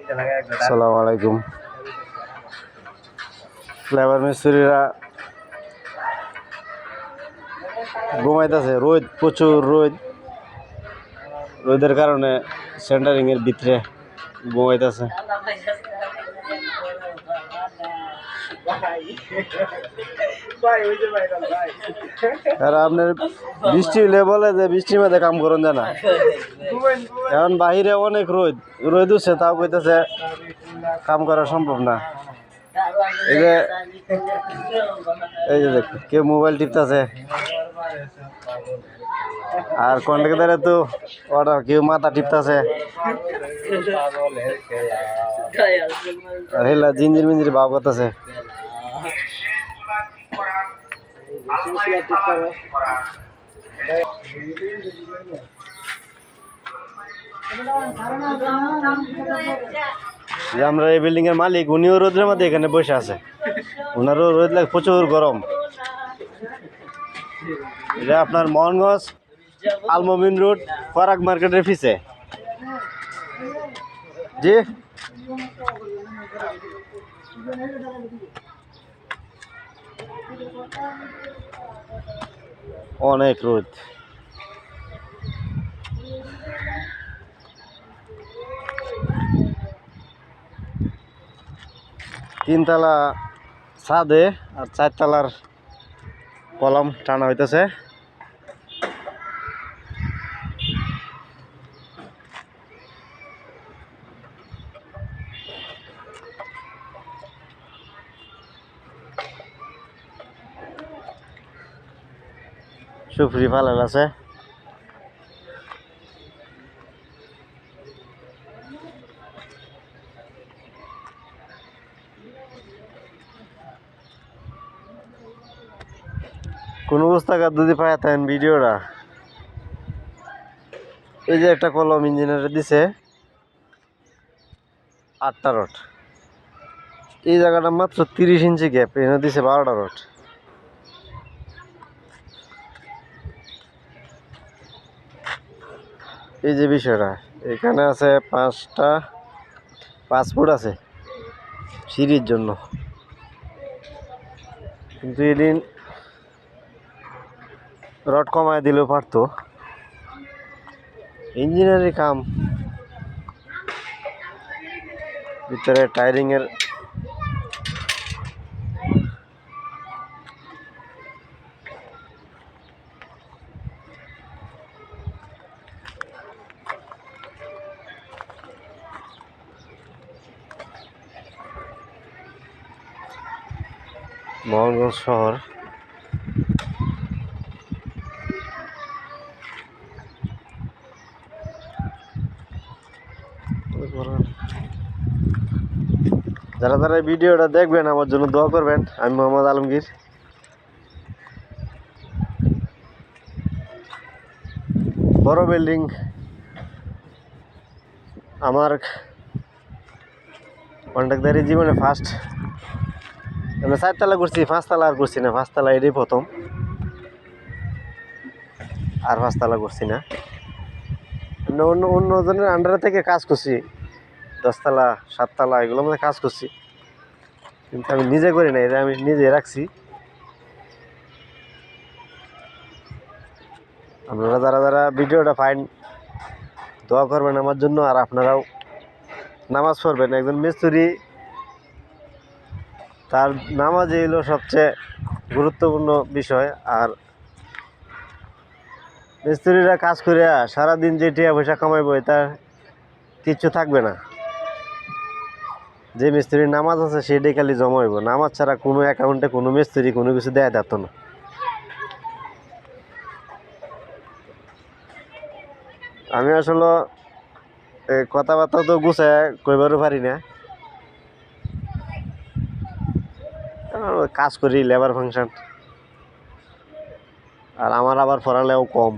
আসসালামু আলাইকুম। ফ্লেভার মিস্ত্রিরা ঘুমাইতেছে, রোদ প্রচুর রোদের কারণে সেন্টারিং এর ভিতরে ঘুমাইতেছে। আর আপনার বৃষ্টি হলে বলে যে বৃষ্টির মধ্যে কাম করেন যায় না, এখন বাহিরে অনেক রোদ উঠছে, তাও কইতেছে কাম করা সম্ভব না। এই যে দেখ, কেউ মোবাইল টিপতেছে, আর কন্ট্রাক্টরে তো অর্ডার, কেউ মাথা টিপতেছে, আর হেলা জিঞ্জির মিঞ্জির ভাব করতেছে। আমরা এই বিল্ডিং এর মালিক, উনিও রোদের মধ্যে এখানে বসে আছে, ওনারও রোদ লাগে, প্রচুর গরম। এটা আপনার মোহনগঞ্জ আলমমিন রোড ফারাক মার্কেটের পিছে। জি, অনেক রোদ। তিনতলা ছাদে আর 4 তলার কলম টানা হইতেছে। সুফরি ফালাল আছে। কোন পুস্তকার যদি পাইতেন ভিডিওটা। এই যে একটা কলম ইঞ্জিনিয়ারে দিছে 8টা রড, এই জায়গাটা মাত্র 30 ইঞ্চি গ্যাপ, এখানে দিছে 12টা রড। এই যে বিষয়টা, এখানে আছে 5 ফুট আছে সিঁড়ির জন্য, কিন্তু এদিন রড কমায় দিলেও পারতো। ইঞ্জিনিয়ারিং কাম, ভিতরে টায়ারিং এর মোহনগঞ্জ শহর। যারা যারা এই ভিডিওটা দেখবেন আমার জন্য দোয়া করবেন। আমি মোহাম্মদ আলমগীর। বড় বিল্ডিং আমার কন্ট্রাক্টদারি জীবনে ফার্স্ট। আমি 4 তলা করছি, 5 তলা আর করছি না। 5 তলা এটাই প্রথম, আর 5 তলা করছি না। অন্য জনের আন্ডারে থেকে কাজ করছি, 10 তলা 7 তলা এগুলোর মধ্যে কাজ করছি, কিন্তু আমি নিজে করি না, এটা আমি নিজে রাখছি। আপনারা যারা যারা ভিডিওটা ফাইন দোয়া করবেন আমার জন্য, আর আপনারাও নামাজ পড়বেন। একজন মিস্ত্রি, তার নামাজই হলো সবচেয়ে গুরুত্বপূর্ণ বিষয়। আর মিস্ত্রিরা কাজ করে সারাদিন যে টাকা পয়সা কামাইব, এটা কিচ্ছু থাকবে না। যে মিস্ত্রির নামাজ আছে সেটাই খালি জমা হইব। নামাজ ছাড়া কোনো অ্যাকাউন্টে কোনো মিস্ত্রি কোনো কিছু দেয়া যেত না। আমি আসলে কথাবার্তা তো গুছায় কইবারও পারি না, কাজ করি লেবার ফাংশন, আর আমার আবার পড়ালেও কম,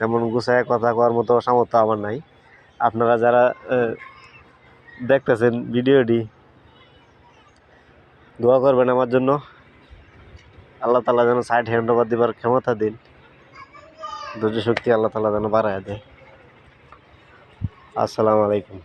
এমন গুছায় কথা কওয়ার মতো সামর্থ্য আমার নাই। আপনারা যারা দেখতেছেন ভিডিওটি, দোয়া করবেন আমার জন্য। আল্লাহ তাআলা যেন সাইড হ্যান্ড ওভার দিবার ক্ষমতা দিন, ধৈর্য শক্তি আল্লাহ তাআলা যেন বাড়ায় দেয়। আসসালামু আলাইকুম।